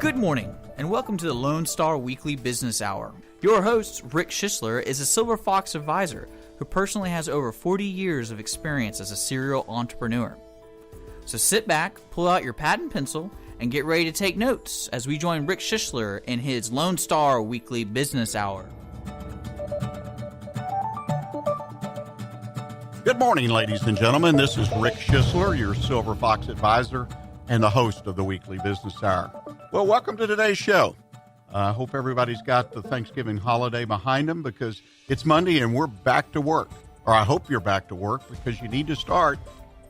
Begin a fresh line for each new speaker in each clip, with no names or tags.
Good morning, and welcome to the Lone Star Weekly Business Hour. Your host, Rick Schissler, is a Silver Fox advisor who personally has over 40 years of experience as a serial entrepreneur. So sit back, pull out your pad and pencil, and get ready to take notes as we join Rick Schissler in his Lone Star Weekly Business Hour.
Good morning, ladies and gentlemen. This is Rick Schissler, your Silver Fox advisor and the host of the Weekly Business Hour. Well, welcome to today's show. I hope everybody's got the Thanksgiving holiday behind them because it's Monday and we're back to work. Or I hope you're back to work because you need to start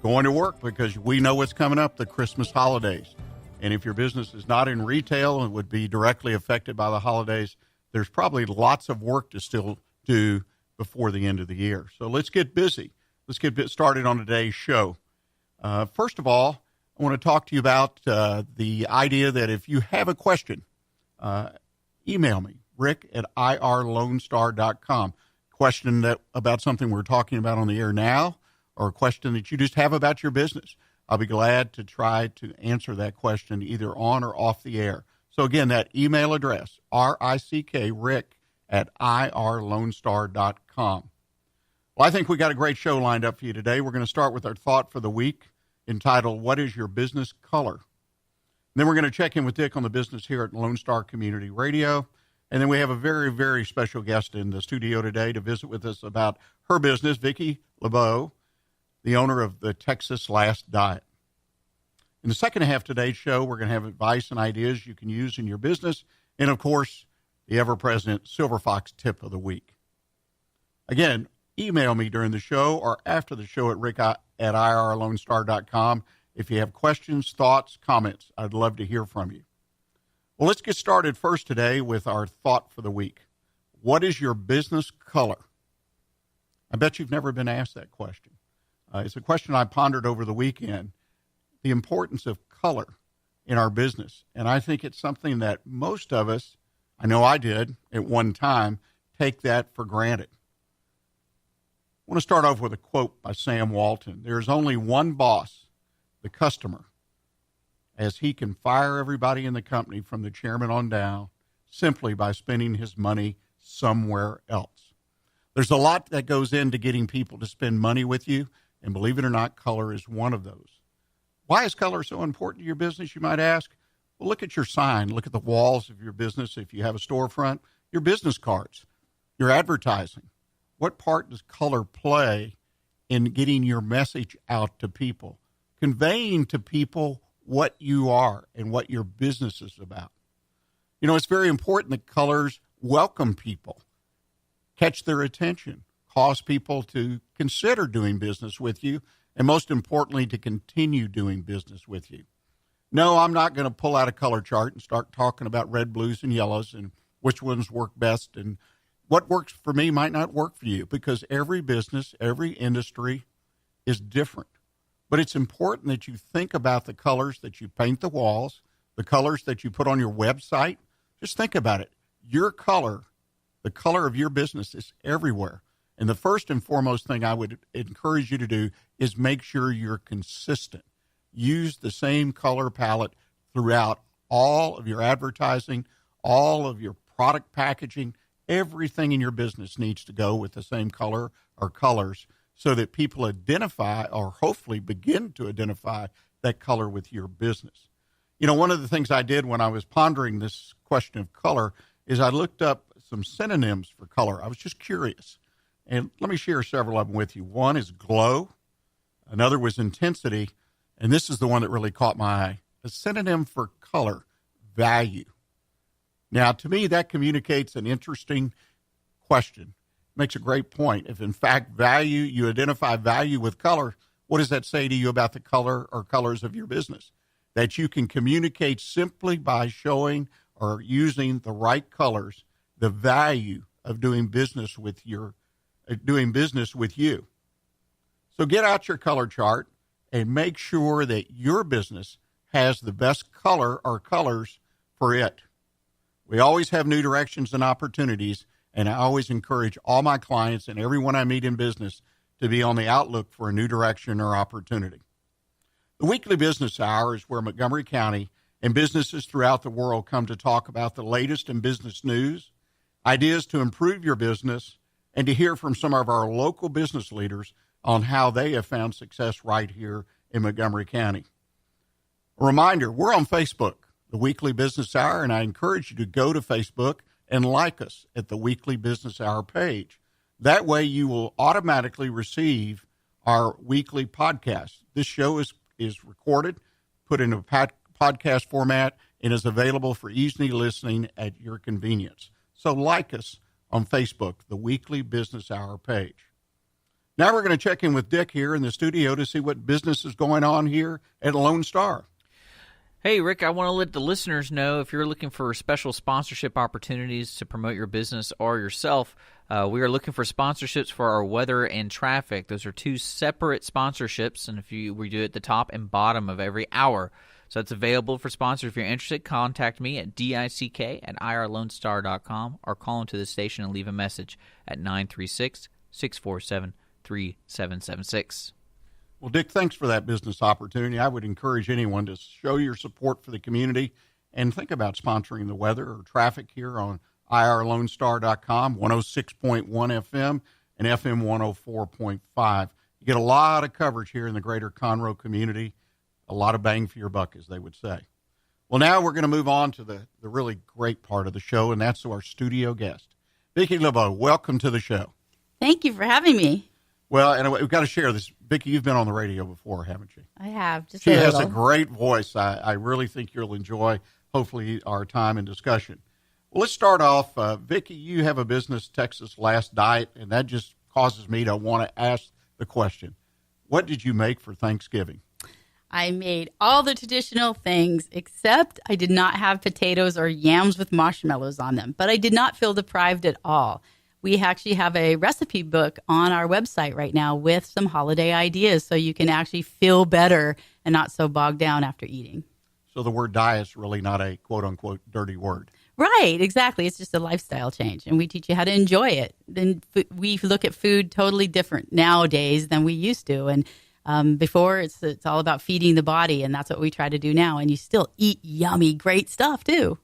going to work because we know what's coming up, the Christmas holidays. And if your business is not in retail and would be directly affected by the holidays, there's probably lots of work to still do before the end of the year. So let's get busy. Let's get started on today's show. First of all, I want to talk to you about the idea that if you have a question, email me, rick at irlonestar.com. Question that about something we're talking about on the air now, or a question that you just have about your business. I'll be glad to try to answer that question either on or off the air. So again, that email address, rick at irlonestar.com. Well, I think we got a great show lined up for you today. We're going to start with our thought for the week entitled, What is Your Business Color? And then we're going to check in with Dick on the business here at Lone Star Community Radio. And then we have a very, very special guest in the studio today to visit with us about her business, Vikki La Beau, the owner of the Texas Last Diet. In the second half of today's show, we're going to have advice and ideas you can use in your business. And, of course, the ever-present Silver Fox tip of the week. Again, email me during the show or after the show at rick at irlonestar.com if you have questions, thoughts, comments. I'd love to hear from you. Well, let's get started first today with our thought for the week. What is your business color? I bet you've never been asked that question. It's a question I pondered over the weekend, the importance of color in our business. And I think it's something that most of us, I know I did at one time, take that for granted. I want to start off with a quote by Sam Walton. There's only one boss, the customer, as he can fire everybody in the company from the chairman on down simply by spending his money somewhere else. There's a lot that goes into getting people to spend money with you, and believe it or not, color is one of those. Why is color so important to your business, you might ask? Well, look at your sign. Look at the walls of your business if you have a storefront, your business cards, your advertising. What part does color play in getting your message out to people, conveying to people what you are and what your business is about? You know, it's very important that colors welcome people, catch their attention, cause people to consider doing business with you, and most importantly, to continue doing business with you. No, I'm not going to pull out a color chart and start talking about red, blues, and yellows and which ones work best, and what works for me might not work for you, because every business, every industry is different. But it's important that you think about the colors that you paint the walls, the colors that you put on your website. Just think about it. Your color, the color of your business, is everywhere. And the first and foremost thing I would encourage you to do is make sure you're consistent. Use the same color palette throughout all of your advertising, all of your product packaging. Everything in your business needs to go with the same color or colors so that people identify, or hopefully begin to identify, that color with your business. You know, one of the things I did when I was pondering this question of color is I looked up some synonyms for color. I was just curious. And let me share several of them with you. One is glow. Another was intensity. And this is the one that really caught my eye. A synonym for color, value. Now, to me, that communicates an interesting question. Makes a great point. If, in fact, value, you identify value with color, what does that say to you about the color or colors of your business? That you can communicate simply by showing or using the right colors, the value of doing business with you. So get out your color chart and make sure that your business has the best color or colors for it. We always have new directions and opportunities, and I always encourage all my clients and everyone I meet in business to be on the outlook for a new direction or opportunity. The Weekly Business Hour is where Montgomery County and businesses throughout the world come to talk about the latest in business news, ideas to improve your business, and to hear from some of our local business leaders on how they have found success right here in Montgomery County. A reminder, we're on Facebook, the Weekly Business Hour, and I encourage you to go to Facebook and like us at the Weekly Business Hour page. That way you will automatically receive our weekly podcast. This show is recorded, put in a podcast format, and is available for easy listening at your convenience. So like us on Facebook, the Weekly Business Hour page. Now we're going to check in with Dick here in the studio to see what business is going on here at Lone Star.
Hey, Rick, I want to let the listeners know if you're looking for special sponsorship opportunities to promote your business or yourself, we are looking for sponsorships for our weather and traffic. Those are two separate sponsorships, and we do it at the top and bottom of every hour. So it's available for sponsors. If you're interested, contact me at dick@irlonestar.com or call into the station and leave a message at 936-647-3776.
Well, Dick, thanks for that business opportunity. I would encourage anyone to show your support for the community and think about sponsoring the weather or traffic here on irlonestar.com, 106.1 FM and FM 104.5. You get a lot of coverage here in the greater Conroe community, a lot of bang for your buck, as they would say. Well, now we're going to move on to the really great part of the show, and that's our studio guest. Vikki La Beau, welcome to the show.
Thank you for having me.
Well, and we've got to share this. Vikki, you've been on the radio before, haven't you?
I have.
She has a great voice. I really think you'll enjoy, hopefully, our time and discussion. Well, let's start off. Vikki, you have a business, Texas Last Diet, and that just causes me to want to ask the question, what did you make for Thanksgiving?
I made all the traditional things, except I did not have potatoes or yams with marshmallows on them, but I did not feel deprived at all. We actually have a recipe book on our website right now with some holiday ideas so you can actually feel better and not so bogged down after eating.
So the word diet is really not a quote-unquote dirty word.
Right, exactly. It's just a lifestyle change, and we teach you how to enjoy it. And we look at food totally different nowadays than we used to. And before, it's all about feeding the body, and that's what we try to do now. And you still eat yummy, great stuff, too.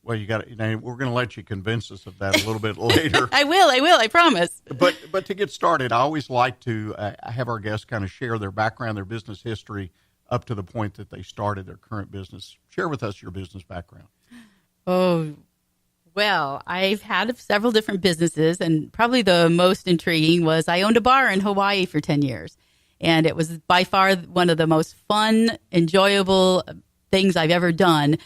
Well, we're going to let you convince us of that a little bit later.
I will, I promise.
But to get started, I always like to have our guests kind of share their background, their business history, up to the point that they started their current business. Share with us your business background.
Oh, well, I've had several different businesses, and probably the most intriguing was I owned a bar in Hawaii for 10 years. And it was by far one of the most fun, enjoyable things I've ever done.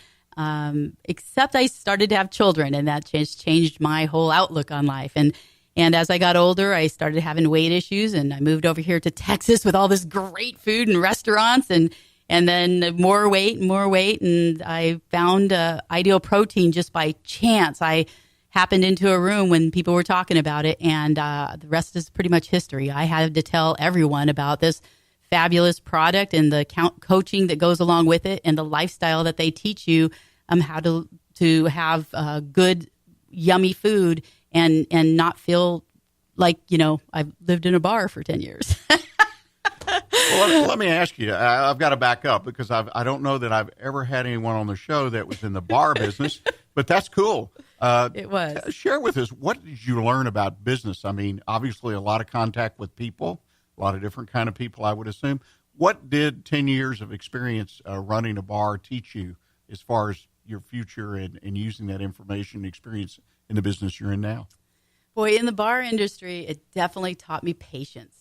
Except I started to have children, and that changed my whole outlook on life. And as I got older, I started having weight issues, and I moved over here to Texas with all this great food and restaurants, and then more weight, and I found Ideal Protein just by chance. I happened into a room when people were talking about it, and the rest is pretty much history. I had to tell everyone about this fabulous product and the coaching that goes along with it, and the lifestyle that they teach you how to have good, yummy food and not feel like, I've lived in a bar for 10 years.
Well, let me ask you. I've got to back up because I don't know that I've ever had anyone on the show that was in the bar business, but that's cool.
It was.
Share with us, what did you learn about business? I mean, obviously a lot of contact with people, a lot of different kind of people, I would assume. What did 10 years of experience running a bar teach you as far as your future and using that information and experience in the business you're in now?
Boy, in the bar industry, it definitely taught me patience.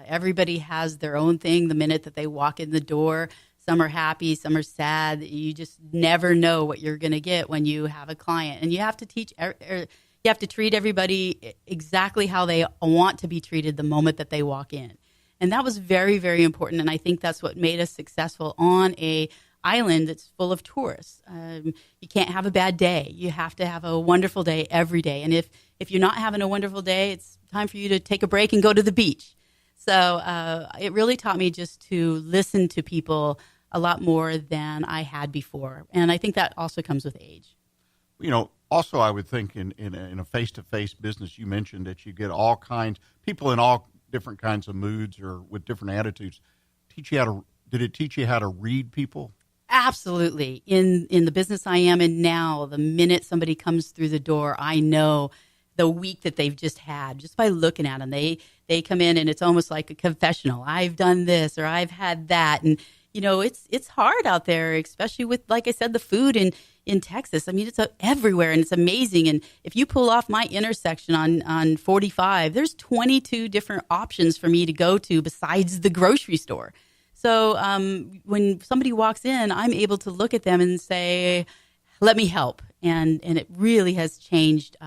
Everybody has their own thing the minute that they walk in the door. Some are happy, some are sad. You just never know what you're going to get when you have a client. And you have to treat everybody exactly how they want to be treated the moment that they walk in. And that was very, very important. And I think that's what made us successful on a island that's full of tourists. You can't have a bad day. You have to have a wonderful day every day. And if you're not having a wonderful day, it's time for you to take a break and go to the beach. So it really taught me just to listen to people a lot more than I had before. And I think that also comes with age.
Also I would think in a face-to-face business, you mentioned that you get all kinds, people in all different kinds of moods or with different attitudes. Did it teach you how to read people?
Absolutely. In the business I am in now, the minute somebody comes through the door, I know the week that they've just had just by looking at them. They come in and it's almost like a confessional. I've done this or I've had that. And, it's hard out there, especially with, like I said, the food in Texas. I mean, it's everywhere and it's amazing. And if you pull off my intersection on 45, there's 22 different options for me to go to besides the grocery store. So when somebody walks in, I'm able to look at them and say, let me help. And it really has changed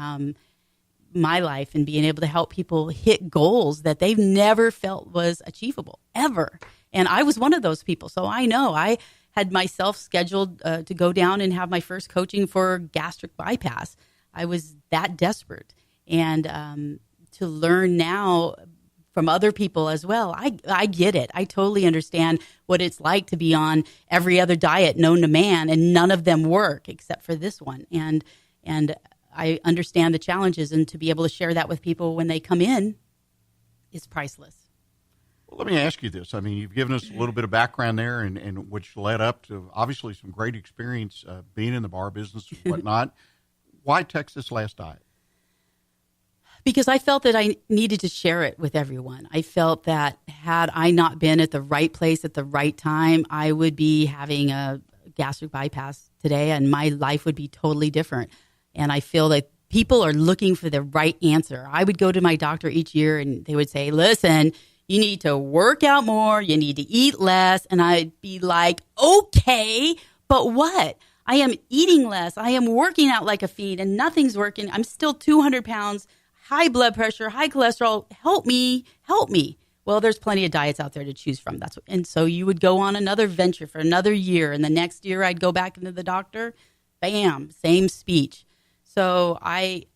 my life and being able to help people hit goals that they've never felt was achievable, ever. And I was one of those people. So I know I had myself scheduled to go down and have my first coaching for gastric bypass. I was that desperate. And to learn now from other people as well, I get it. I totally understand what it's like to be on every other diet known to man, and none of them work except for this one. And I understand the challenges, and to be able to share that with people when they come in is priceless.
Well, let me ask you this. I mean, you've given us a little bit of background there, and which led up to obviously some great experience being in the bar business and whatnot. Why Texas Last Diet?
Because I felt that I needed to share it with everyone. I felt that had I not been at the right place at the right time, I would be having a gastric bypass today, and my life would be totally different. And I feel that people are looking for the right answer. I would go to my doctor each year, and they would say, listen, you need to work out more, you need to eat less. And I'd be like, okay, but what? I am eating less. I am working out like a fiend, and nothing's working. I'm still 200 pounds, high blood pressure, high cholesterol. Help me. Well, there's plenty of diets out there to choose from. And so you would go on another venture for another year, and the next year I'd go back into the doctor. Bam, same speech. So I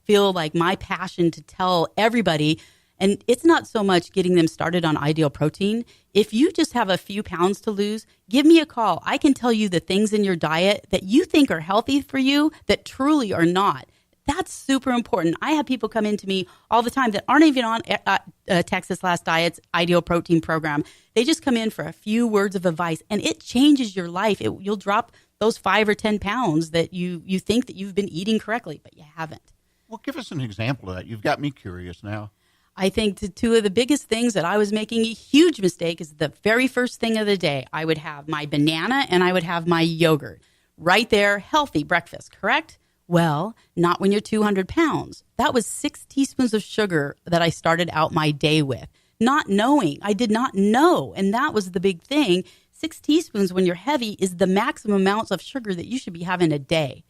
feel like my passion to tell everybody, and it's not so much getting them started on Ideal Protein. If you just have a few pounds to lose, give me a call. I can tell you the things in your diet that you think are healthy for you that truly are not. That's super important. I have people come into me all the time that aren't even on Texas Last Diet's Ideal Protein program. They just come in for a few words of advice, and it changes your life. You'll drop those 5 or 10 pounds that you think that you've been eating correctly, but you haven't.
Well, give us an example of that. You've got me curious now.
I think two of the biggest things that I was making a huge mistake is the very first thing of the day. I would have my banana and I would have my yogurt. Right there, healthy breakfast, correct? Well, not when you're 200 pounds. That was 6 teaspoons of sugar that I started out my day with. Not knowing. I did not know. And that was the big thing. 6 teaspoons when you're heavy is the maximum amounts of sugar that you should be having a day.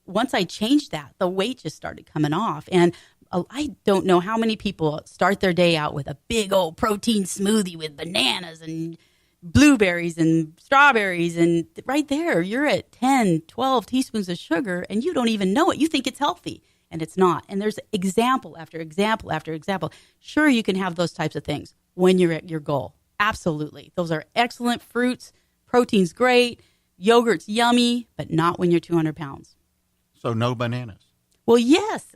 Once I changed that, the weight just started coming off. And I don't know how many people start their day out with a big old protein smoothie with bananas and blueberries and strawberries. And right there, you're at 10, 12 teaspoons of sugar, and you don't even know it. You think it's healthy, and it's not. And there's example after example after example. Sure, you can have those types of things when you're at your goal. Absolutely. Those are excellent fruits. Protein's great. Yogurt's yummy, but not when you're 200 pounds.
So no bananas.
Well, yes.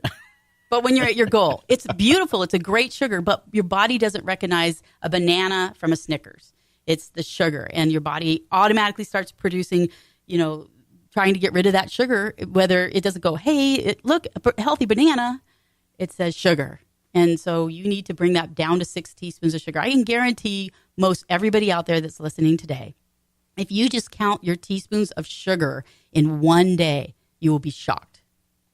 But when you're at your goal, it's beautiful. It's a great sugar, but your body doesn't recognize a banana from a Snickers. It's the sugar, and your body automatically starts producing, trying to get rid of that sugar, whether it doesn't go, hey, look, a healthy banana. It says sugar. And so you need to bring that down to 6 teaspoons of sugar. I can guarantee most everybody out there that's listening today, if you just count your teaspoons of sugar in one day, you will be shocked.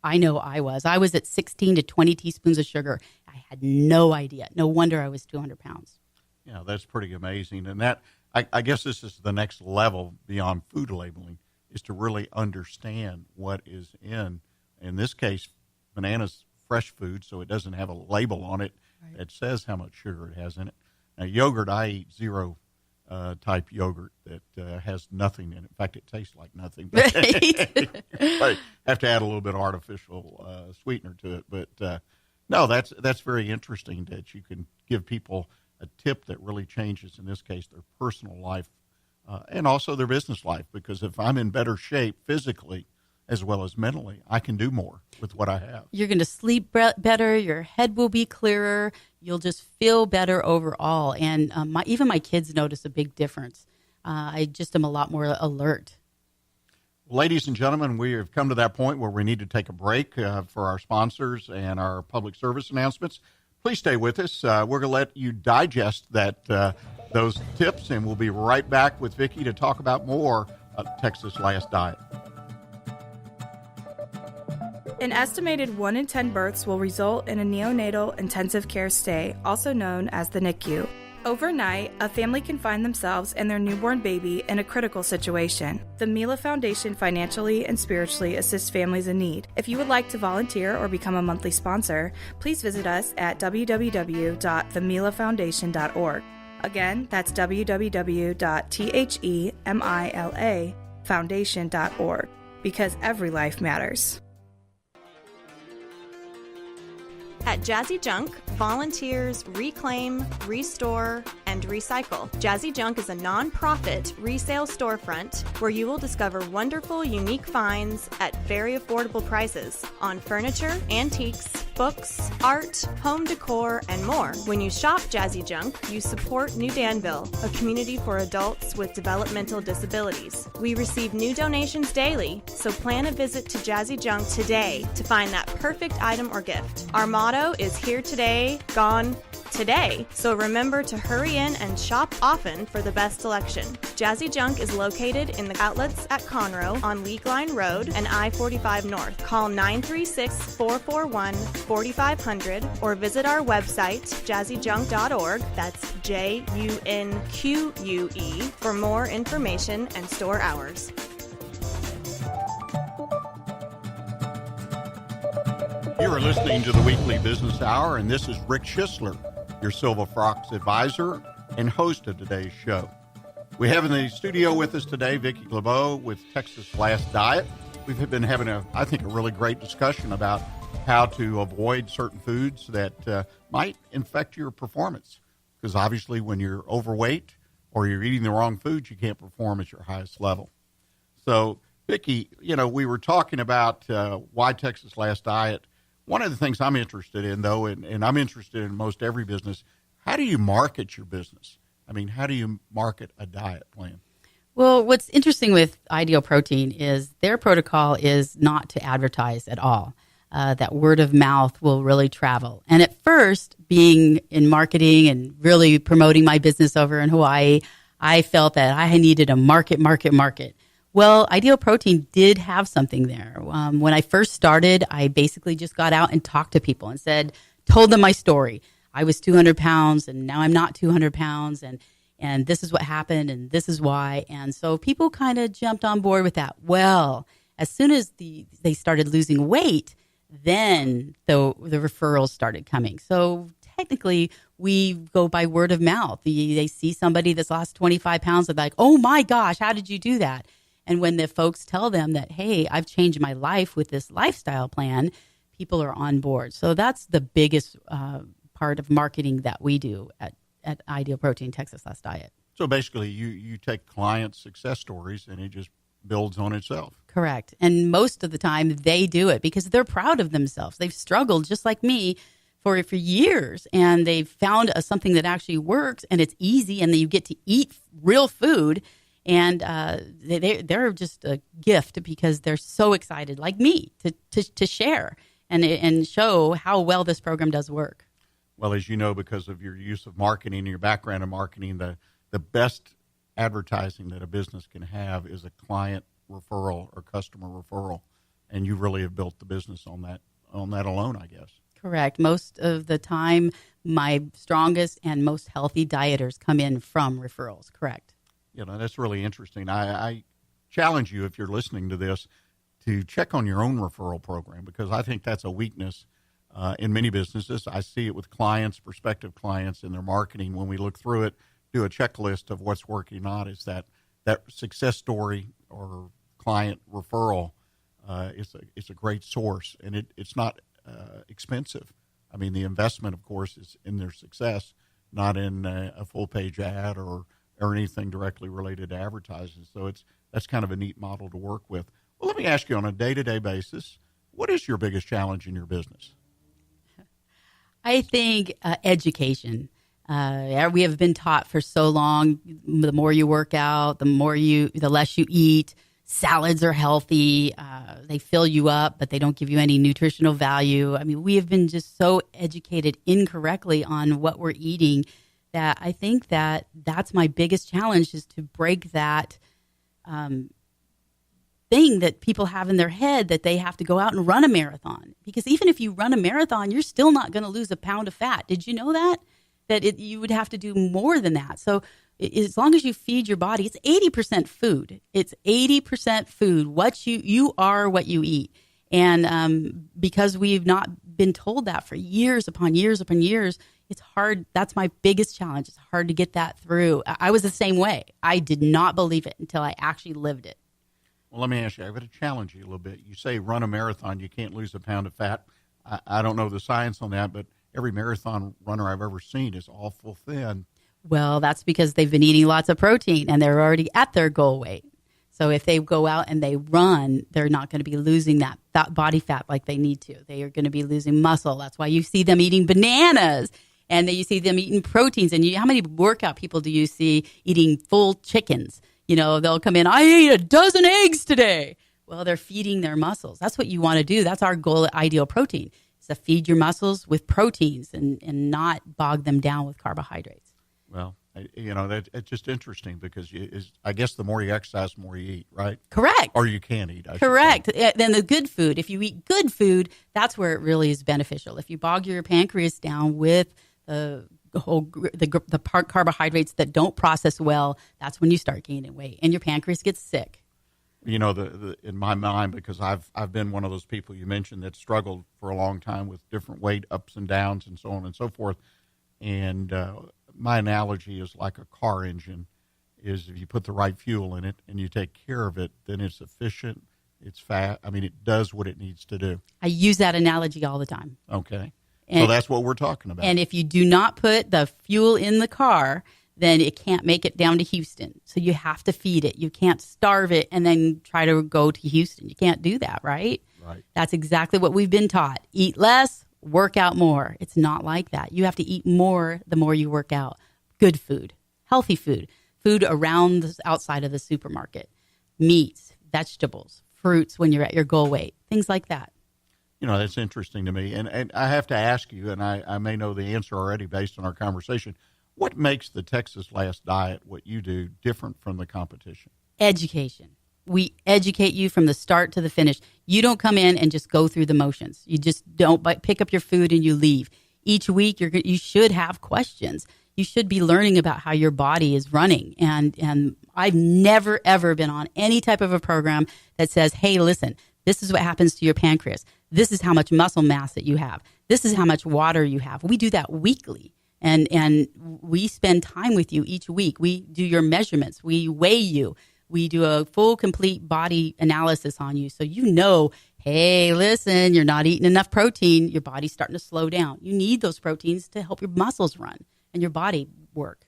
I know I was. I was at 16 to 20 teaspoons of sugar. I had no idea. No wonder I was 200 pounds.
Yeah, that's pretty amazing. And that, I guess this is the next level beyond food labeling, is to really understand what is in this case, bananas, fresh food, so it doesn't have a label on it that says how much sugar it has in it. Now, yogurt, I eat zero type yogurt that has nothing in it. In fact, it tastes like nothing. But I have to add a little bit of artificial sweetener to it. But no, that's very interesting that you can give people a tip that really changes, in this case, their personal life and also their business life. Because if I'm in better shape physically as well as mentally, I can do more with what I have.
You're going to sleep better. Your head will be clearer. You'll just feel better overall. And even my kids notice a big difference. I just am a lot more alert.
Ladies and gentlemen, we have come to that point where we need to take a break for our sponsors and our public service announcements. Please stay with us. We're going to let you digest those tips, and we'll be right back with Vikki to talk about more of Texas Last Diet.
An estimated 1 in 10 births will result in a neonatal intensive care stay, also known as the NICU. Overnight, a family can find themselves and their newborn baby in a critical situation. The Mila Foundation financially and spiritually assists families in need. If you would like to volunteer or become a monthly sponsor, please visit us at www.themilafoundation.org. Again, that's www.themilafoundation.org, because every life matters.
At Jazzy Junk, volunteers reclaim, restore, and recycle. Jazzy Junk is a non-profit resale storefront where you will discover wonderful, unique finds at very affordable prices on furniture, antiques, books, art, home decor, and more. When you shop Jazzy Junk, you support New Danville, a community for adults with developmental disabilities. We receive new donations daily, so plan a visit to Jazzy Junk today to find that perfect item or gift. Our motto is here today, gone today, so remember to hurry in and shop often for the best selection. Jazzy Junk is located in the outlets at Conroe on League Line Road and I-45 North. Call 936-441-4500 or visit our website, jazzyjunk.org, that's Junque, for more information and store hours.
You are listening to the Weekly Business Hour, and this is Rick Schissler, your Silver Fox advisor and host of today's show. We have in the studio with us today Vikki La Beau with Texas Last Diet. We've been having a really great discussion about how to avoid certain foods that might infect your performance. Because obviously when you're overweight or you're eating the wrong foods, you can't perform at your highest level. So, Vikki, we were talking about why Texas Last Diet. One of the things I'm interested in, though, and I'm interested in most every business, how do you market your business? I mean, how do you market a diet plan?
Well, what's interesting with Ideal Protein is their protocol is not to advertise at all. That word of mouth will really travel. And at first, being in marketing and really promoting my business over in Hawaii, I felt that I needed a market. Well, Ideal Protein did have something there. When I first started, I basically just got out and talked to people and told them my story. I was 200 pounds and now I'm not 200 pounds and this is what happened and this is why. And so people kind of jumped on board with that. Well, as soon as they started losing weight, then the referrals started coming. So technically, we go by word of mouth. They see somebody that's lost 25 pounds, they're like, oh my gosh, how did you do that? And when the folks tell them that, hey, I've changed my life with this lifestyle plan, people are on board. So that's the biggest part of marketing that we do at Ideal Protein Texas Last Diet.
So basically, you take client success stories and it just builds on itself.
Correct. And most of the time they do it because they're proud of themselves. They've struggled just like me for years, and they've found something that actually works and it's easy and then you get to eat real food. And they're just a gift because they're so excited, like me, to share and show how well this program does work.
Well, as you know, because of your use of marketing and your background in marketing, the best advertising that a business can have is a client referral or customer referral. And you really have built the business on that alone, I guess.
Correct. Most of the time, my strongest and most healthy dieters come in from referrals. Correct.
That's really interesting. I challenge you, if you're listening to this, to check on your own referral program, because I think that's a weakness in many businesses. I see it with clients, prospective clients, in their marketing. When we look through it, do a checklist of what's working, not is that success story or client referral is a great source, and it's not expensive. I mean, the investment, of course, is in their success, not in a full-page ad or anything directly related to advertising. So that's kind of a neat model to work with. Well, let me ask you, on a day-to-day basis, what is your biggest challenge in your business?
I think education. We have been taught for so long, the more you work out, the less you eat. Salads are healthy. They fill you up, but they don't give you any nutritional value. I mean, we have been just so educated incorrectly on what we're eating that I think that's my biggest challenge, is to break that thing that people have in their head that they have to go out and run a marathon. Because even if you run a marathon, you're still not going to lose a pound of fat. Did you know that? You would have to do more than that. So as long as you feed your body, it's 80% food. It's 80% food. You are what you eat. And because we've not been told that for years upon years upon years, it's hard. That's my biggest challenge. It's hard to get that through. I was the same way. I did not believe it until I actually lived it.
Well, let me ask you, I'm going to challenge you a little bit. You say run a marathon, you can't lose a pound of fat. I don't know the science on that, but every marathon runner I've ever seen is awful thin.
Well, that's because they've been eating lots of protein and they're already at their goal weight. So if they go out and they run, they're not going to be losing that body fat like they need to. They are going to be losing muscle. That's why you see them eating bananas and you see them eating proteins. And how many workout people do you see eating full chickens? They'll come in, I ate a dozen eggs today. Well, they're feeding their muscles. That's what you want to do. That's our goal at Ideal Protein, is to feed your muscles with proteins and not bog them down with carbohydrates.
Well, it's just interesting because I guess the more you exercise, the more you eat, right?
Correct.
Or you can eat, I
Correct.
should say.
Then the good food, if you eat good food, that's where it really is beneficial. If you bog your pancreas down with the carbohydrates that don't process well, that's when you start gaining weight and your pancreas gets sick.
In my mind, because I've been one of those people you mentioned that struggled for a long time with different weight ups and downs and so on and so forth. And my analogy is like a car engine, is if you put the right fuel in it and you take care of it, then it's efficient, it's fast. I mean, it does what it needs to do.
I use that analogy all the time.
Okay. So that's what we're talking about.
And if you do not put the fuel in the car, then it can't make it down to Houston. So you have to feed it. You can't starve it and then try to go to Houston. You can't do that, right?
Right.
That's exactly what we've been taught. Eat less, work out more. It's not like that. You have to eat more the more you work out. Good food, healthy food around outside of the supermarket, meats, vegetables, fruits when you're at your goal weight, things like that.
That's interesting to me. And I have to ask you, and I may know the answer already based on our conversation, what makes the Texas Last Diet, what you do, different from the competition?
Education. We educate you from the start to the finish. You don't come in and just go through the motions. You just don't pick up your food and you leave. Each week, you should have questions. You should be learning about how your body is running. And I've never, ever been on any type of a program that says, hey, listen, this is what happens to your pancreas. This is how much muscle mass that you have. This is how much water you have. We do that weekly. And we spend time with you each week. We do your measurements. We weigh you. We do a full, complete body analysis on you. So hey, listen, you're not eating enough protein. Your body's starting to slow down. You need those proteins to help your muscles run and your body work.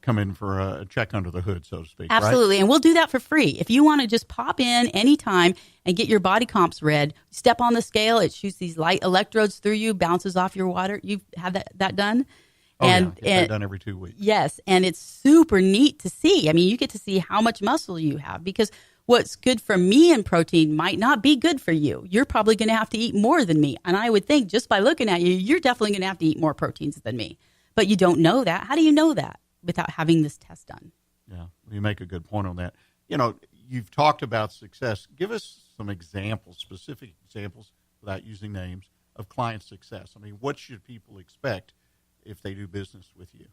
Come in for a check under the hood, so to speak.
Absolutely.
Right?
And we'll do that for free. If you want to just pop in anytime and get your body comps read, step on the scale, it shoots these light electrodes through you, bounces off your water. You've had that done?
Get that done every 2 weeks.
Yes. And it's super neat to see. I mean, you get to see how much muscle you have, because what's good for me in protein might not be good for you. You're probably going to have to eat more than me. And I would think just by looking at you, you're definitely going to have to eat more proteins than me. But you don't know that. How do you know that without having this test done?
Yeah, you make a good point on that. You've talked about success. Give us some examples, specific examples, without using names, of client success. I mean, what should people expect if they do business with you?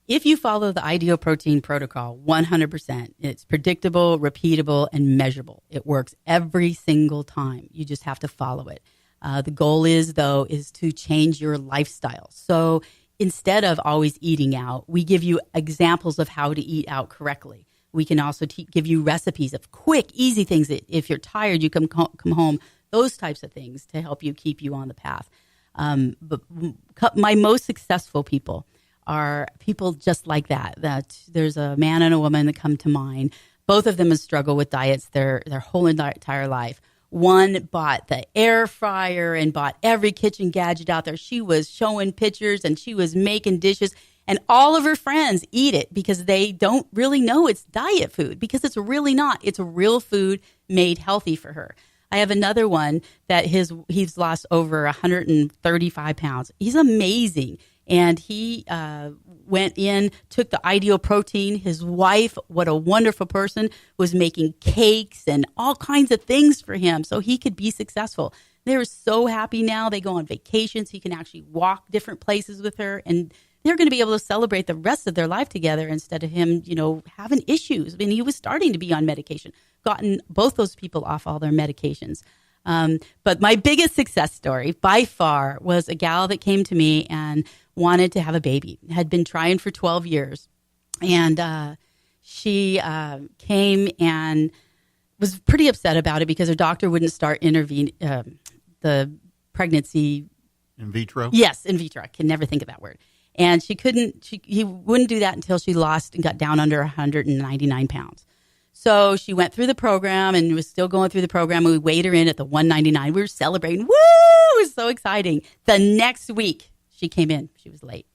If you follow the Ideal Protein protocol 100%, it's predictable, repeatable, and measurable. It works every single time. You just have to follow it. The goal is to change your lifestyle. So instead of always eating out, we give you examples of how to eat out correctly. We can also give you recipes of quick, easy things that if you're tired, you can come home, those types of things to help you keep you on the path. But my most successful people are people just like that there's a man and a woman that come to mind. Both of them have struggled with diets their whole entire life. One bought the air fryer and bought every kitchen gadget out there. She was showing pictures and she was making dishes. And all of her friends eat it because they don't really know it's diet food, because it's really not. It's real food made healthy for her. I have another one that he's lost over 135 pounds. He's amazing. And he went in, took the Ideal Protein. His wife, what a wonderful person, was making cakes and all kinds of things for him so he could be successful. They're so happy now. They go on vacations. He can actually walk different places with her, and they're going to be able to celebrate the rest of their life together instead of him, having issues. I mean, he was starting to be on medication, gotten both those people off all their medications. But my biggest success story by far was a gal that came to me and wanted to have a baby, had been trying for 12 years. And she came and was pretty upset about it because her doctor wouldn't start the pregnancy.
In vitro?
Yes, in vitro. I can never think of that word. And he wouldn't do that until she lost and got down under 199 pounds. So she went through the program and was still going through the program. And we weighed her in at the 199. We were celebrating. Woo! It was so exciting. The next week, she came in. She was late.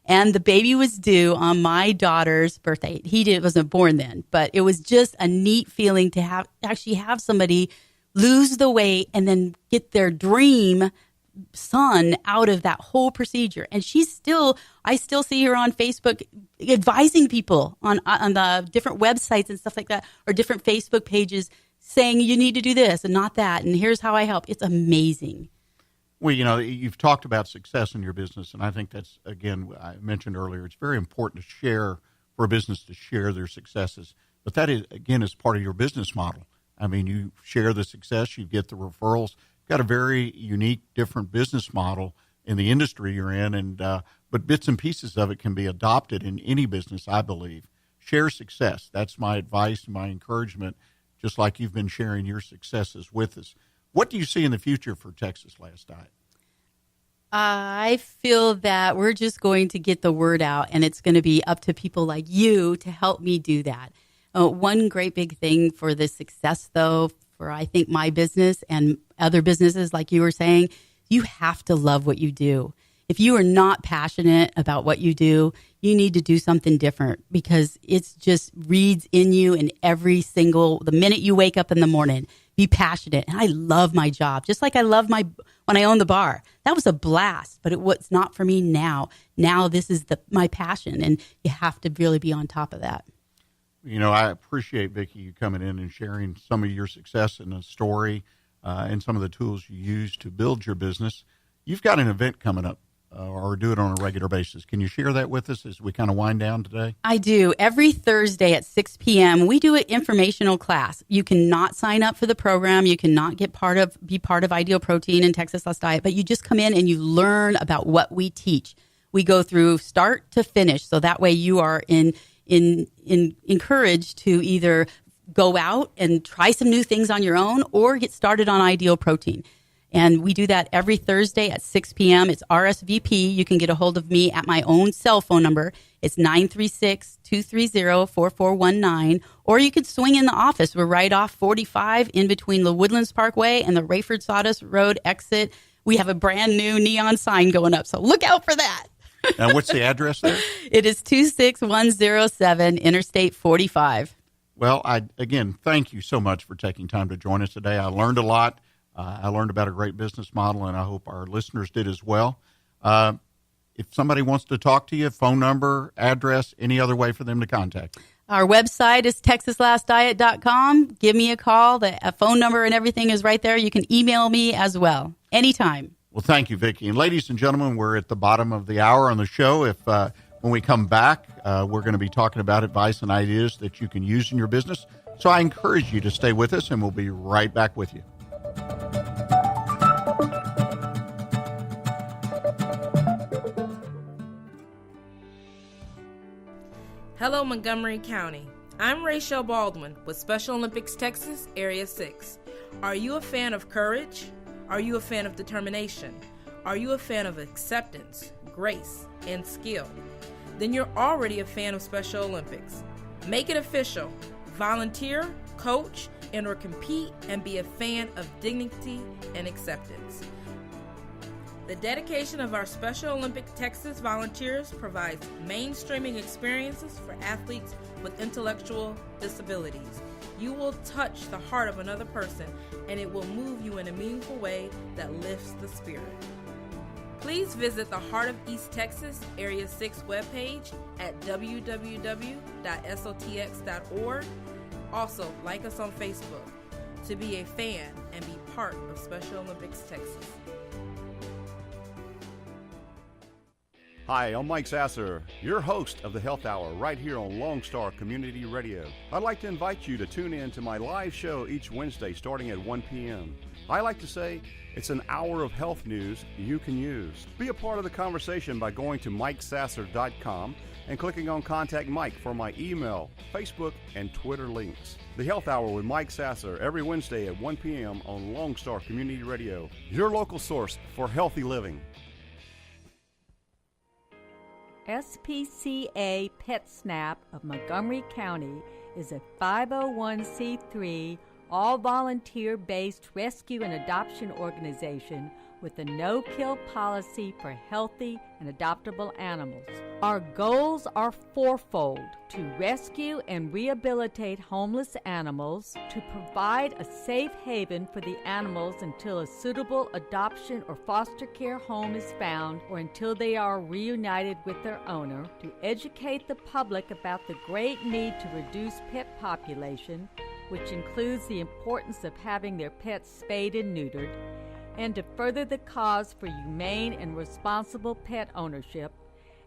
And the baby was due on my daughter's birthday. Wasn't born then, but it was just a neat feeling to actually have somebody lose the weight and then get their dream son out of that whole procedure. And I still see her on Facebook advising people on the different websites and stuff like that, or different Facebook pages saying you need to do this and not that, and here's how I help. It's amazing.
Well, you've talked about success in your business, and I think that's, again, I mentioned earlier, it's very important for a business to share their successes. But that is part of your business model. I mean, you share the success, you get the referrals. Got a very unique, different business model in the industry you're in, but bits and pieces of it can be adopted in any business, I believe. Share success. That's my advice, my encouragement, just like you've been sharing your successes with us. What do you see in the future for Texas Last Diet?
I feel that we're just going to get the word out, and it's going to be up to people like you to help me do that. One great big thing for the success, though, for I think my business and other businesses, like you were saying, you have to love what you do. If you are not passionate about what you do, you need to do something different, because it's just reads in you in the minute you wake up in the morning. Be passionate. And I love my job, just like I love when I owned the bar. That was a blast, but it was not for me now. Now this is my passion, and you have to really be on top of that.
I appreciate, Vikki, you coming in and sharing some of your success and a story and some of the tools you use to build your business. You've got an event coming up or do it on a regular basis. Can you share that with us as we kind of wind down today?
I do. Every Thursday at 6 p.m., we do an informational class. You cannot sign up for the program. You cannot be part of Ideal Protein and Texas Last Diet, but you just come in and you learn about what we teach. We go through start to finish, so that way you are encouraged to either go out and try some new things on your own or get started on Ideal Protein. And we do that every Thursday at 6 p.m. It's RSVP. You can get a hold of me at my own cell phone number. It's 936-230-4419. Or you could swing in the office. We're right off 45 in between the Woodlands Parkway and the Rayford Sawdust Road exit. We have a brand new neon sign going up, so look out for that.
Now, what's the address there?
It is 26107 Interstate 45.
Well, again, thank you so much for taking time to join us today. I learned a lot. I learned about a great business model, and I hope our listeners did as well. If somebody wants to talk to you, phone number, address, any other way for them to contact you?
Our website is texaslastdiet.com. Give me a call. The phone number and everything is right there. You can email me as well, anytime.
Well, thank you, Vikki. And ladies and gentlemen, we're at the bottom of the hour on the show. When we come back, we're going to be talking about advice and ideas that you can use in your business. So I encourage you to stay with us, and we'll be right back with you.
Hello, Montgomery County. I'm Rachel Baldwin with Special Olympics Texas, Area 6. Are you a fan of courage? Are you a fan of determination? Are you a fan of acceptance, grace, and skill? Then you're already a fan of Special Olympics. Make it official. Volunteer, coach, and or compete and be a fan of dignity and acceptance. The dedication of our Special Olympics Texas volunteers provides mainstreaming experiences for athletes with intellectual disabilities. You will touch the heart of another person, and it will move you in a meaningful way that lifts the spirit. Please visit the Heart of East Texas Area 6 webpage at www.sotx.org. Also, like us on Facebook to be a fan and be part of Special Olympics Texas.
Hi, I'm Mike Sasser, your host of the Health Hour right here on Lone Star Community Radio. I'd like to invite you to tune in to my live show each Wednesday starting at 1 p.m. I like to say it's an hour of health news you can use. Be a part of the conversation by going to MikeSasser.com and clicking on Contact Mike for my email, Facebook, and Twitter links. The Health Hour with Mike Sasser every Wednesday at 1 p.m. on Lone Star Community Radio, your local source for healthy living.
SPCA PetSnap of Montgomery County is a 501c3 all-volunteer-based rescue and adoption organization with a no-kill policy for healthy and adoptable animals. Our goals are fourfold: to rescue and rehabilitate homeless animals, to provide a safe haven for the animals until a suitable adoption or foster care home is found or until they are reunited with their owner, to educate the public about the great need to reduce pet population, which includes the importance of having their pets spayed and neutered, and to further the cause for humane and responsible pet ownership,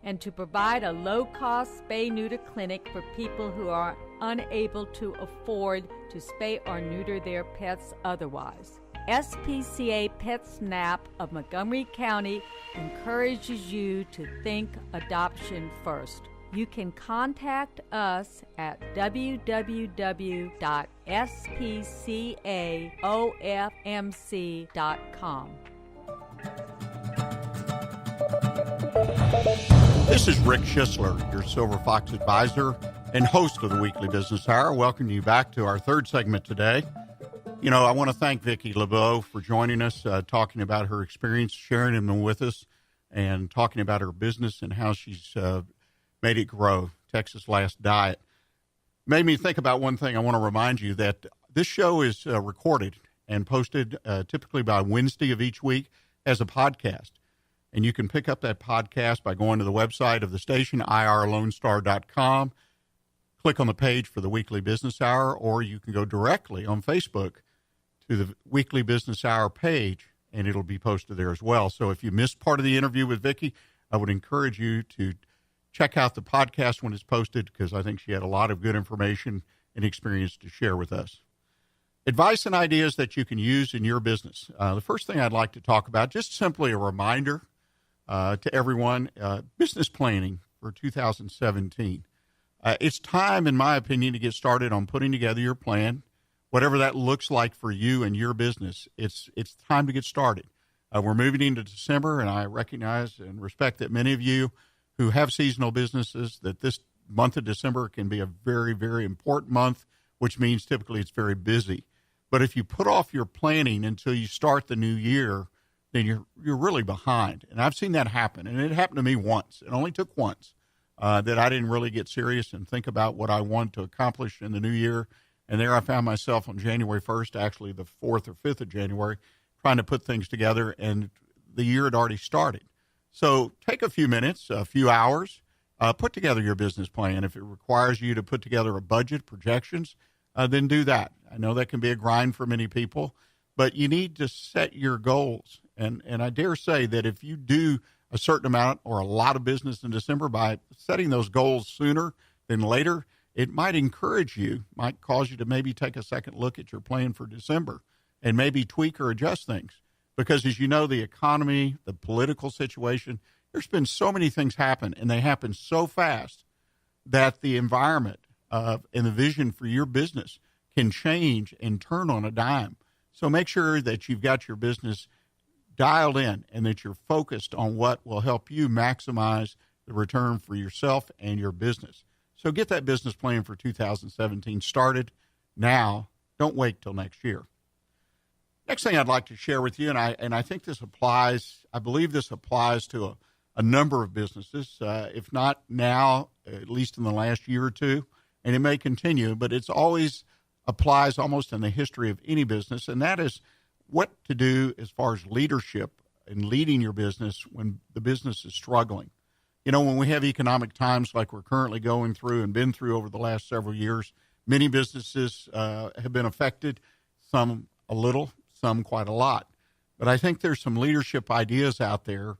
and to provide a low-cost spay-neuter clinic for people who are unable to afford to spay or neuter their pets otherwise. SPCA PetSnap of Montgomery County encourages you to think adoption first. You can contact us at www.spcaofmc.com.
This is Rick Schissler, your Silver Fox advisor and host of the Weekly Business Hour. Welcome you back to our third segment today. You know, I want to thank Vikki La Beau for joining us, talking about her experience, sharing them with us, and talking about her business and how she's made it grow. Texas Last Diet. Made me think about one thing. I want to remind you that this show is recorded and posted typically by Wednesday of each week as a podcast. And you can pick up that podcast by going to the website of the station, irlonestar.com. Click on the page for the Weekly Business Hour, or you can go directly on Facebook to the Weekly Business Hour page, and it'll be posted there as well. So if you missed part of the interview with Vikki, I would encourage you to check out the podcast when it's posted, because I think she had a lot of good information and experience to share with us. Advice and ideas that you can use in your business. The first thing I'd like to talk about, just simply a reminder to everyone, business planning for 2017. It's time, in my opinion, to get started on putting together your plan, whatever that looks like for you and your business. It's time to get started. We're moving into December, and I recognize and respect that many of you who have seasonal businesses, that this month of December can be a very, very important month, which means typically it's very busy. But if you put off your planning until you start the new year, then you're really behind. And I've seen that happen, and it happened to me once. It only took once that I didn't really get serious and think about what I want to accomplish in the new year. And there I found myself on January 1st, actually the 4th or 5th of January, trying to put things together, and the year had already started. So take a few minutes, a few hours, put together your business plan. If it requires you to put together a budget, projections, then do that. I know that can be a grind for many people, but you need to set your goals. And I dare say that if you do a certain amount or a lot of business in December, by setting those goals sooner than later, it might encourage you, might cause you to maybe take a second look at your plan for December and maybe tweak or adjust things. Because as you know, the economy, the political situation, there's been so many things happen, and they happen so fast that the environment and the vision for your business can change and turn on a dime. So make sure that you've got your business dialed in and that you're focused on what will help you maximize the return for yourself and your business. So get that business plan for 2017 started now Don't wait till next year. Next thing I'd like to share with you, and I think this applies, I believe this applies to a number of businesses, if not now, at least in the last year or two, and it may continue, but it's always applies almost in the history of any business, and that is what to do as far as leadership and leading your business when the business is struggling. You know, when we have economic times like we're currently going through and been through over the last several years, many businesses have been affected, some a little, some quite a lot. But I think there's some leadership ideas out there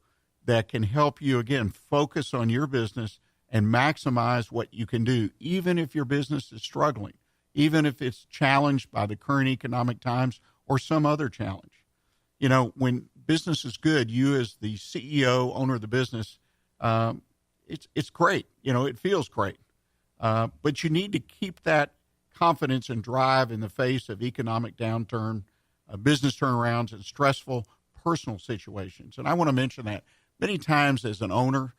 that can help you, again, focus on your business and maximize what you can do, even if your business is struggling, even if it's challenged by the current economic times or some other challenge. You know, when business is good, you as the CEO, owner of the business, it's great. You know, it feels great. But you need to keep that confidence and drive in the face of economic downturn, business turnarounds, and stressful personal situations. And I want to mention that many times as an owner,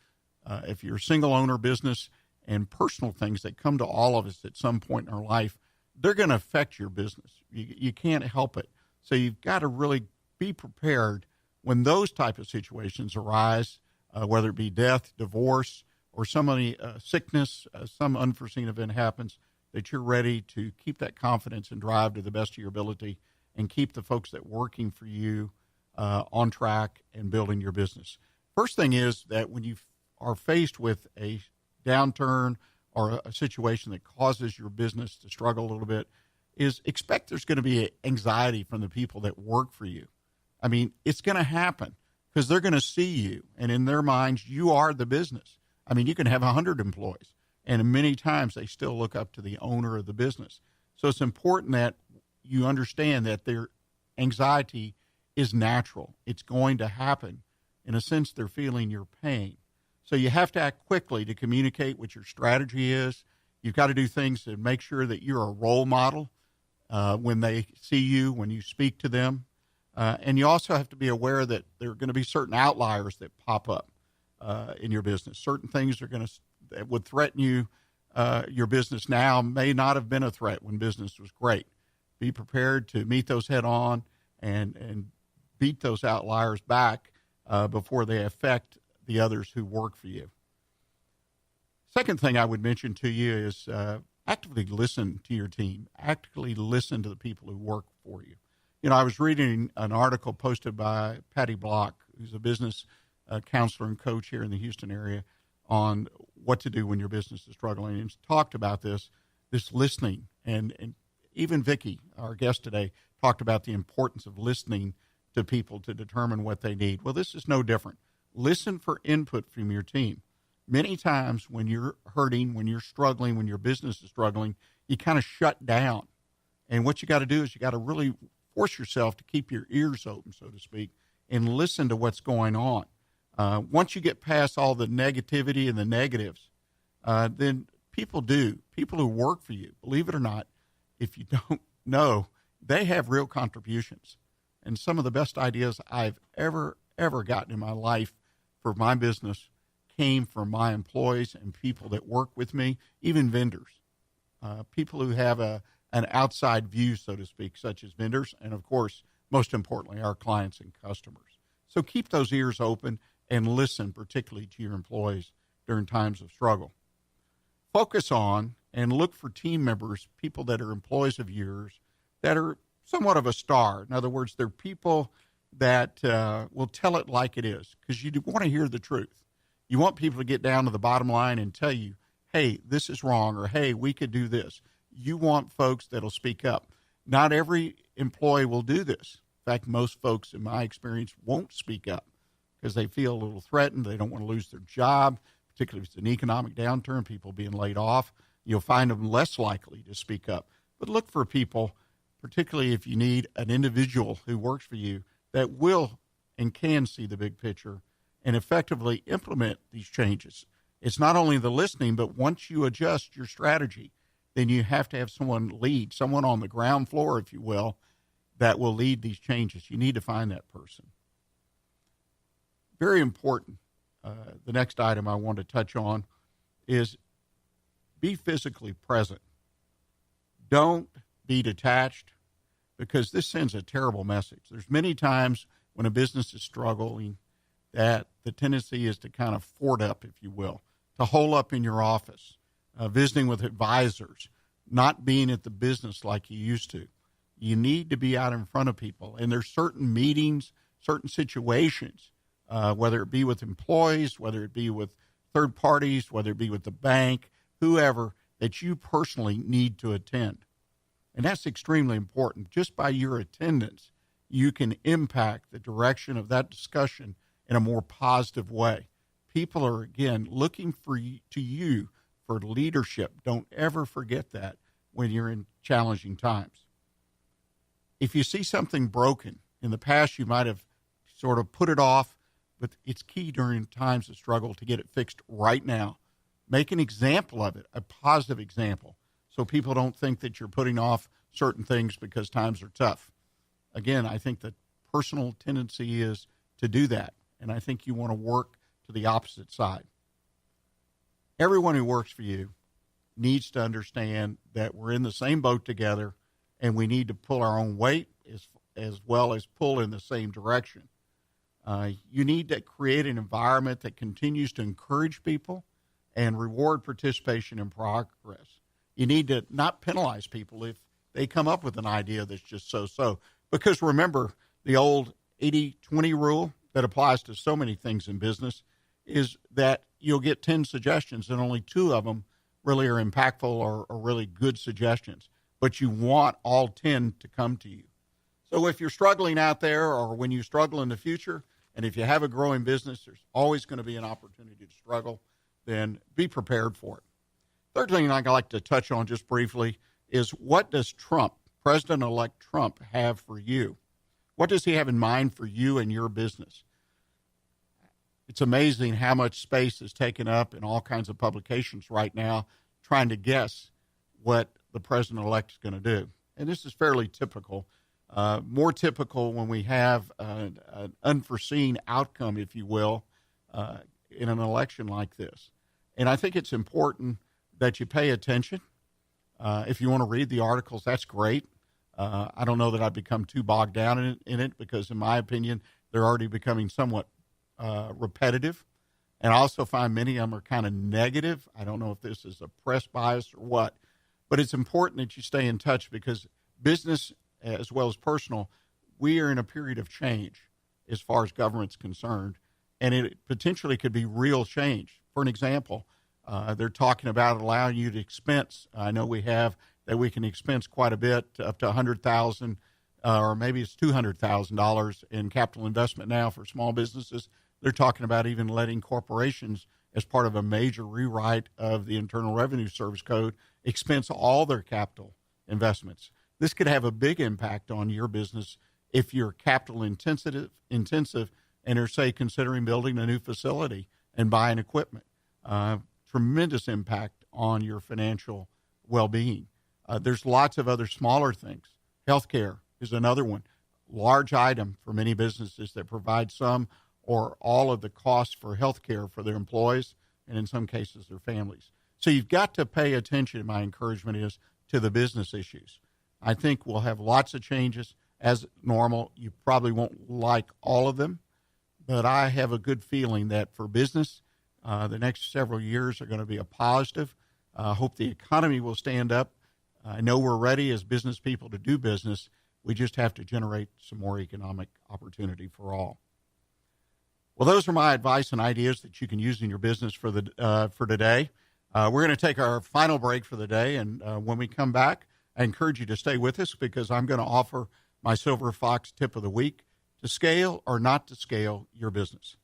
if you're a single owner business, and personal things that come to all of us at some point in our life, they're going to affect your business. You can't help it. So you've got to really be prepared when those type of situations arise, whether it be death, divorce, or somebody sickness, some unforeseen event happens, that you're ready to keep that confidence and drive to the best of your ability and keep the folks that are working for you on track and building your business. First thing is that when you are faced with a downturn or a situation that causes your business to struggle a little bit, is expect there's going to be anxiety from the people that work for you. I mean, it's going to happen because they're going to see you, and in their minds, you are the business. I mean, you can have 100 employees, and many times they still look up to the owner of the business. So it's important that you understand that their anxiety is natural. It's going to happen. In a sense, they're feeling your pain. So you have to act quickly to communicate what your strategy is. You've got to do things to make sure that you're a role model when they see you, when you speak to them. And you also have to be aware that there are going to be certain outliers that pop up in your business. Certain things are that would threaten you, your business now may not have been a threat when business was great. Be prepared to meet those head on and beat those outliers back before they affect the others who work for you. Second thing I would mention to you is actively listen to your team. Actively listen to the people who work for you. You know, I was reading an article posted by Patty Block, who's a business counselor and coach here in the Houston area, on what to do when your business is struggling. And talked about this listening. And even Vikki, our guest today, talked about the importance of listening to people to determine what they need. Well, this is no different. Listen for input from your team. Many times when you're hurting, when you're struggling, when your business is struggling, you kind of shut down. And what you got to do is you got to really force yourself to keep your ears open, so to speak, and listen to what's going on. Once you get past all the negativity and the negatives, then people who work for you, believe it or not, if you don't know, they have real contributions. And some of the best ideas I've ever gotten in my life for my business came from my employees and people that work with me, even vendors, people who have an outside view, so to speak, such as vendors, and of course, most importantly, our clients and customers. So keep those ears open and listen, particularly to your employees during times of struggle. Focus on and look for team members, people that are employees of yours, that are somewhat of a star. In other words, they're people that will tell it like it is, because you want to hear the truth. You want people to get down to the bottom line and tell you, hey, this is wrong, or hey, we could do this. You want folks that'll speak up. Not every employee will do this. In fact, most folks, in my experience, won't speak up because they feel a little threatened. They don't want to lose their job, particularly if it's an economic downturn, people being laid off. You'll find them less likely to speak up. But look for people, particularly if you need an individual who works for you, that will and can see the big picture and effectively implement these changes. It's not only the listening, but once you adjust your strategy, then you have to have someone lead, someone on the ground floor, if you will, that will lead these changes. You need to find that person. Very important. The next item I want to touch on is be physically present. Don't be detached, because this sends a terrible message. There's many times when a business is struggling that the tendency is to kind of fort up, if you will, to hole up in your office, visiting with advisors, not being at the business like you used to. You need to be out in front of people. And there's certain meetings, certain situations, whether it be with employees, whether it be with third parties, whether it be with the bank, whoever, that you personally need to attend. And that's extremely important. Just by your attendance, you can impact the direction of that discussion in a more positive way. People are, again, looking to you for leadership. Don't ever forget that when you're in challenging times. If you see something broken, in the past you might have sort of put it off, but it's key during times of struggle to get it fixed right now. Make an example of it, a positive example, so people don't think that you're putting off certain things because times are tough. Again, I think the personal tendency is to do that, and I think you want to work to the opposite side. Everyone who works for you needs to understand that we're in the same boat together, and we need to pull our own weight as well as pull in the same direction. You need to create an environment that continues to encourage people and reward participation in progress. You need to not penalize people if they come up with an idea that's just so-so. Because remember, the old 80-20 rule that applies to so many things in business is that you'll get 10 suggestions and only 2 of them really are impactful or really good suggestions. But you want all 10 to come to you. So if you're struggling out there, or when you struggle in the future, and if you have a growing business, there's always going to be an opportunity to struggle, then be prepared for it. Third thing I'd like to touch on just briefly is, what does President-elect Trump, have for you? What does he have in mind for you and your business? It's amazing how much space is taken up in all kinds of publications right now trying to guess what the president-elect is going to do. And this is fairly typical. More typical when we have an unforeseen outcome, if you will, in an election like this. And I think it's important that you pay attention. If you want to read the articles, that's great. I don't know that I've become too bogged down in it because, in my opinion, they're already becoming somewhat repetitive. And I also find many of them are kind of negative. I don't know if this is a press bias or what, but it's important that you stay in touch, because business as well as personal, we are in a period of change as far as government's concerned, and it potentially could be real change. For an example, they're talking about allowing you to expense. I know we have that we can expense quite a bit, up to $100,000, or maybe it's $200,000 in capital investment now for small businesses. They're talking about even letting corporations, as part of a major rewrite of the Internal Revenue Service Code, expense all their capital investments. This could have a big impact on your business if you're capital intensive and are, say, considering building a new facility and buying equipment. Tremendous impact on your financial well-being. There's lots of other smaller things. Healthcare is another one. Large item for many businesses that provide some or all of the costs for healthcare for their employees and, in some cases, their families. So you've got to pay attention, my encouragement is, to the business issues. I think we'll have lots of changes as normal. You probably won't like all of them, but I have a good feeling that for business, the next several years are going to be a positive. I hope the economy will stand up. I know we're ready as business people to do business. We just have to generate some more economic opportunity for all. Well, those are my advice and ideas that you can use in your business for today. We're going to take our final break for the day, and when we come back, I encourage you to stay with us, because I'm going to offer my Silver Fox tip of the week: to scale or not to scale your business.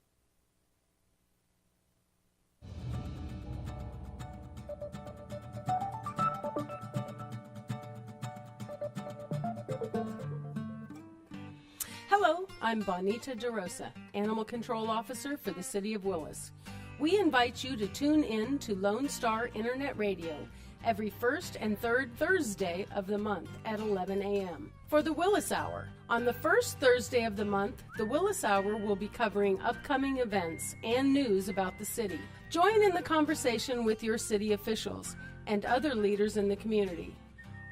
Hello, I'm Bonita DeRosa, Animal Control Officer for the City of Willis. We invite you to tune in to Lone Star Internet Radio every first and third Thursday of the month at 11 a.m. for the Willis Hour. On the first Thursday of the month, the Willis Hour will be covering upcoming events and news about the city. Join in the conversation with your city officials and other leaders in the community.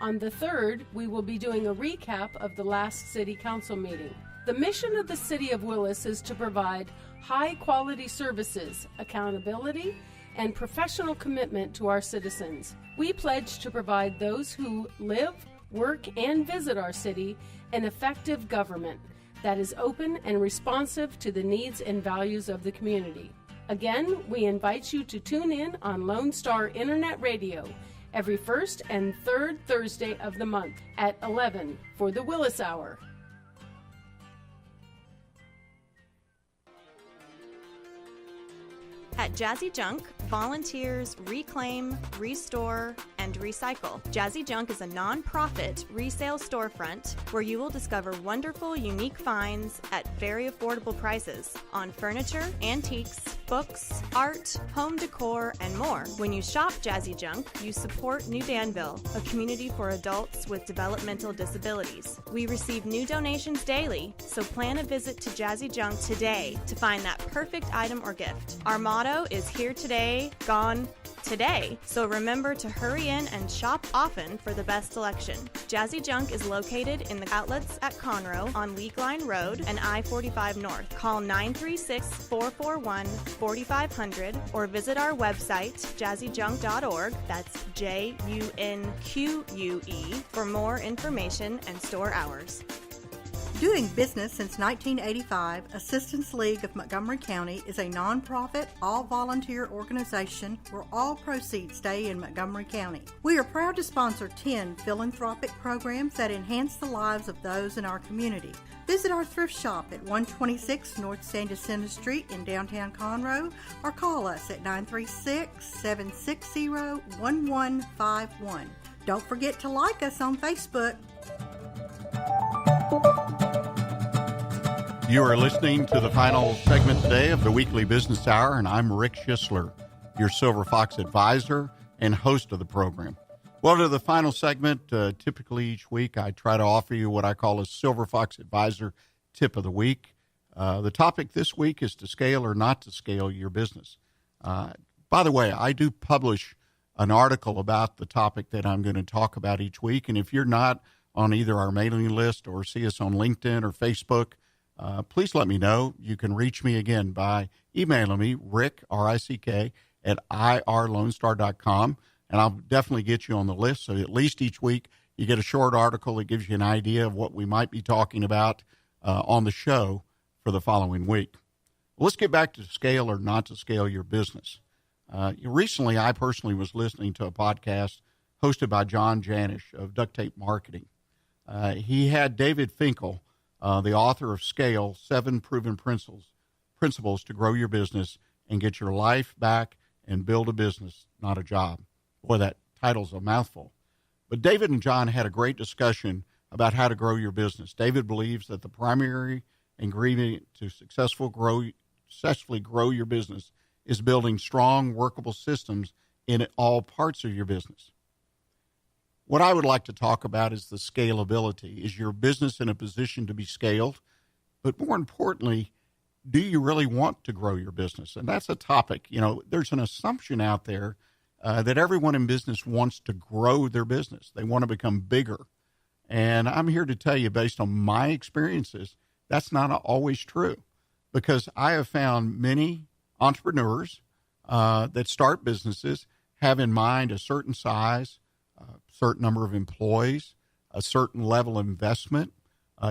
On the 3rd, we will be doing a recap of the last City Council meeting. The mission of the City of Willis is to provide high-quality services, accountability, and professional commitment to our citizens. We pledge to provide those who live, work, and visit our city an effective government that is open and responsive to the needs and values of the community. Again, we invite you to tune in on Lone Star Internet Radio every first and third Thursday of the month at 11 for the Willis Hour.
At Jazzy Junk, volunteers reclaim, restore, and recycle. Jazzy Junk is a non-profit resale storefront where you will discover wonderful, unique finds at very affordable prices on furniture, antiques, books, art, home decor, and more. When you shop Jazzy Junk, you support New Danville, a community for adults with developmental disabilities. We receive new donations daily, so plan a visit to Jazzy Junk today to find that perfect item or gift. Our motto is here today, gone today. So remember to hurry in and shop often for the best selection. Jazzy Junk is located in the outlets at Conroe on League Line Road and I-45 North. Call 936-441-4500 or visit our website, jazzyjunk.org. That's Junque for more information and store hours.
Doing business since 1985, Assistance League of Montgomery County is a nonprofit, all-volunteer organization where all proceeds stay in Montgomery County. We are proud to sponsor 10 philanthropic programs that enhance the lives of those in our community. Visit our thrift shop at 126 North San Jacinto Street in downtown Conroe or call us at 936-760-1151. Don't forget to like us on Facebook.
You are listening to the final segment today of the Weekly Business Hour, and I'm Rick Schissler, your Silver Fox advisor and host of the program. Well, to the final segment, typically each week I try to offer you what I call a Silver Fox advisor tip of the week. The topic this week is to scale or not to scale your business. By the way, I do publish an article about the topic that I'm going to talk about each week, and if you're not on either our mailing list or see us on LinkedIn or Facebook, please let me know. You can reach me again by emailing me, Rick, R-I-C-K, at irlonestar.com, and I'll definitely get you on the list. So at least each week you get a short article that gives you an idea of what we might be talking about on the show for the following week. Well, let's get back to scale or not to scale your business. Recently, I personally was listening to a podcast hosted by John Janisch of Duct Tape Marketing. He had David Finkel, the author of Scale, 7 Proven Principles to Grow Your Business and Get Your Life Back and Build a Business, Not a Job. Boy, that title's a mouthful. But David and John had a great discussion about how to grow your business. David believes that the primary ingredient to successfully grow your business is building strong, workable systems in all parts of your business. What I would like to talk about is the scalability. Is your business in a position to be scaled? But more importantly, do you really want to grow your business? And that's a topic. You know, there's an assumption out there that everyone in business wants to grow their business. They want to become bigger. And I'm here to tell you, based on my experiences, that's not always true, because I have found many entrepreneurs that start businesses have in mind a certain size, a certain number of employees, a certain level of investment,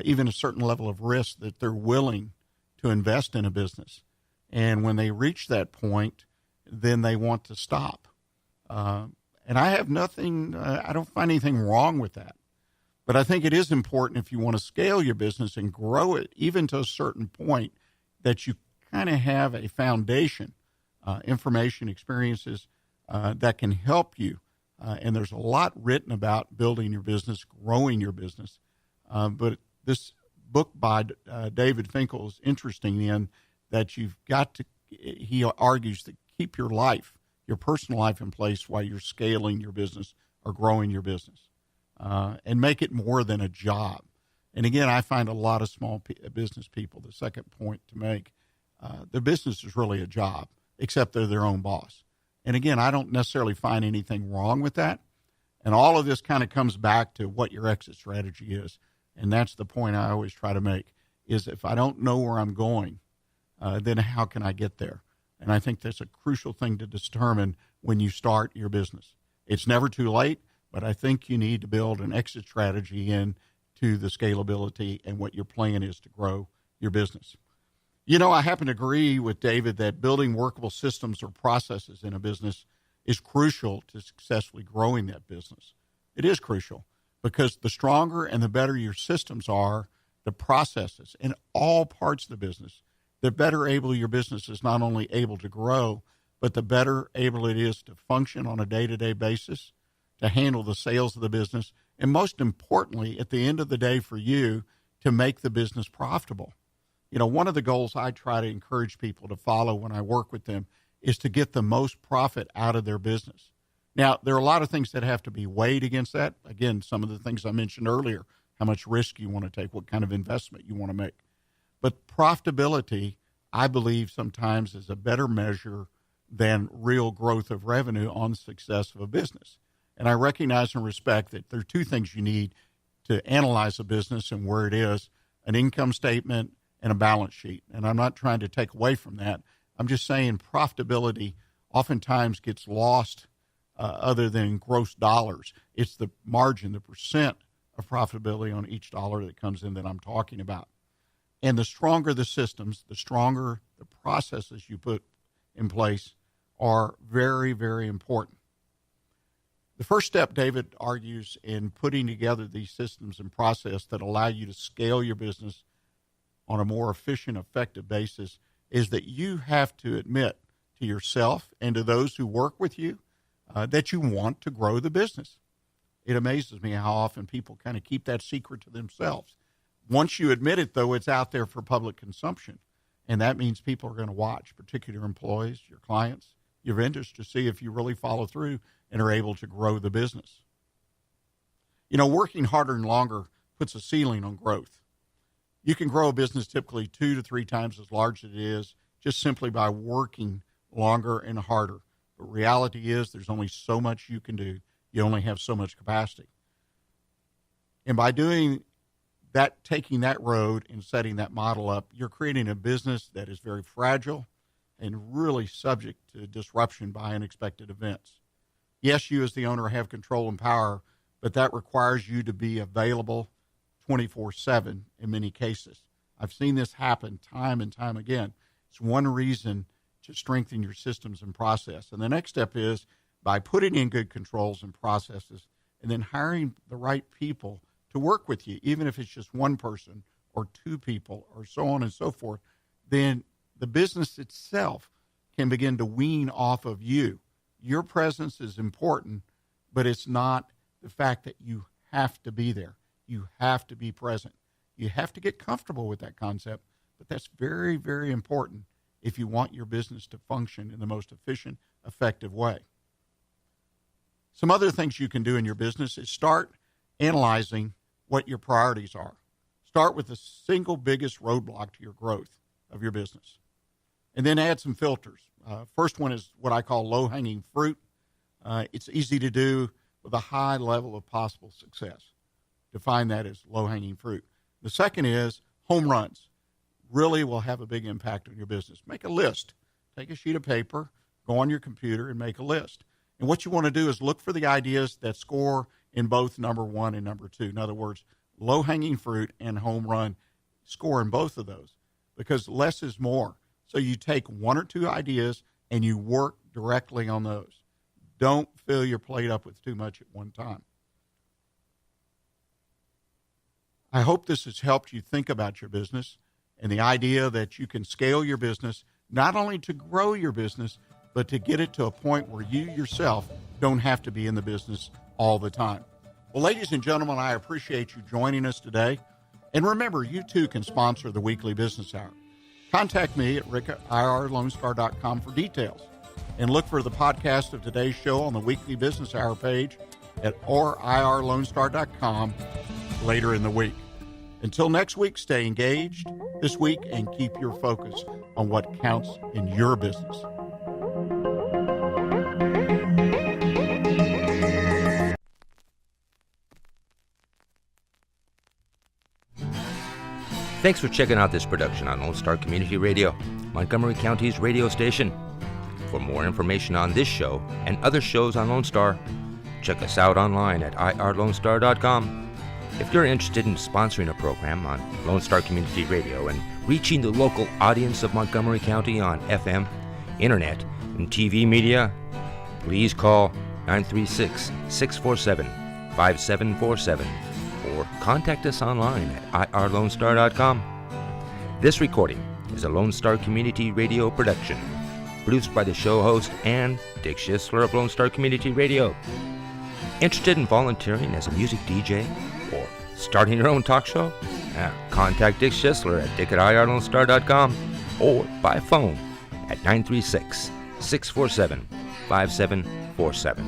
even a certain level of risk that they're willing to invest in a business. And when they reach that point, then they want to stop. And I have nothing, I don't find anything wrong with that. But I think it is important, if you want to scale your business and grow it, even to a certain point, that you kind of have a foundation, information, experiences that can help you. And there's a lot written about building your business, growing your business. But this book by David Finkel is interesting in that you've got to, he argues, that keep your life, your personal life in place while you're scaling your business or growing your business, and make it more than a job. And again, I find a lot of small business people, the second point to make, their business is really a job, except they're their own boss. And again, I don't necessarily find anything wrong with that, And all of this kind of comes back to what your exit strategy is. And that's the point I always try to make, is if I don't know where I'm going, then how can I get there? And I think that's a crucial thing to determine when you start your business. It's never too late, but I think you need to build an exit strategy into the scalability and what your plan is to grow your business. You know, I happen to agree with David that building workable systems or processes in a business is crucial to successfully growing that business. It is crucial because the stronger and the better your systems are, the processes in all parts of the business, the better able your business is not only able to grow, but the better able it is to function on a day-to-day basis, to handle the sales of the business, and most importantly, at the end of the day for you, to make the business profitable. You know, one of the goals I try to encourage people to follow when I work with them is to get the most profit out of their business. Now, there are a lot of things that have to be weighed against that. Again, some of the things I mentioned earlier, how much risk you want to take, what kind of investment you want to make. But profitability, I believe, sometimes is a better measure than real growth of revenue on the success of a business. And I recognize and respect that there are two things you need to analyze a business and where it is, an income statement and a balance sheet. And I'm not trying to take away from that. I'm just saying profitability oftentimes gets lost other than gross dollars. It's the margin, the percent of profitability on each dollar that comes in that I'm talking about. And the stronger the systems, the stronger the processes you put in place are very, very important. The first step, David argues, in putting together these systems and process that allow you to scale your business on a more efficient, effective basis is that you have to admit to yourself and to those who work with you that you want to grow the business. It amazes me how often people kind of keep that secret to themselves. Once you admit it, though, it's out there for public consumption. And that means people are going to watch, particularly your employees, your clients, your vendors, to see if you really follow through and are able to grow the business. You know, working harder and longer puts a ceiling on growth. You can grow a business typically 2 to 3 times as large as it is just simply by working longer and harder. But reality is there's only so much you can do. You only have so much capacity. And by doing that, taking that road and setting that model up, you're creating a business that is very fragile and really subject to disruption by unexpected events. Yes, you as the owner have control and power, but that requires you to be available 24/7 in many cases. I've seen this happen time and time again. It's one reason to strengthen your systems and process. And the next step is by putting in good controls and processes and then hiring the right people to work with you, even if it's just one person or 2 people or so on and so forth, then the business itself can begin to wean off of you. Your presence is important, but it's not the fact that you have to be there. You have to be present. You have to get comfortable with that concept, but that's very, very important if you want your business to function in the most efficient, effective way. Some other things you can do in your business is start analyzing what your priorities are. Start with the single biggest roadblock to your growth of your business, and then add some filters. First one is what I call low-hanging fruit. It's easy to do with a high level of possible success. Define that as low-hanging fruit. The second is home runs. Really will have a big impact on your business. Make a list. Take a sheet of paper, go on your computer, and make a list. And what you want to do is look for the ideas that score in both number 1 and number 2. In other words, low-hanging fruit and home run score in both of those because less is more. So you take 1 or 2 ideas and you work directly on those. Don't fill your plate up with too much at one time. I hope this has helped you think about your business and the idea that you can scale your business, not only to grow your business, but to get it to a point where you yourself don't have to be in the business all the time. Well, ladies and gentlemen, I appreciate you joining us today. And remember, you too can sponsor the Weekly Business Hour. Contact me at rick@irlonestar.com for details. And look for the podcast of today's show on the Weekly Business Hour page at irlonestar.com later in the week. Until next week, stay engaged this week and keep your focus on what counts in your business.
Thanks for checking out this production on Lone Star Community Radio, Montgomery County's radio station. For more information on this show and other shows on Lone Star, check us out online at irlonestar.com. If you're interested in sponsoring a program on Lone Star Community Radio and reaching the local audience of Montgomery County on FM, internet, and TV media, please call 936-647-5747 or contact us online at irlonestar.com. This recording is a Lone Star Community Radio production, produced by the show host and Dick Schissler of Lone Star Community Radio. Interested in volunteering as a music DJ or starting your own talk show? Contact Dick Schissler at dick@irlonestar.com or by phone at 936-647-5747.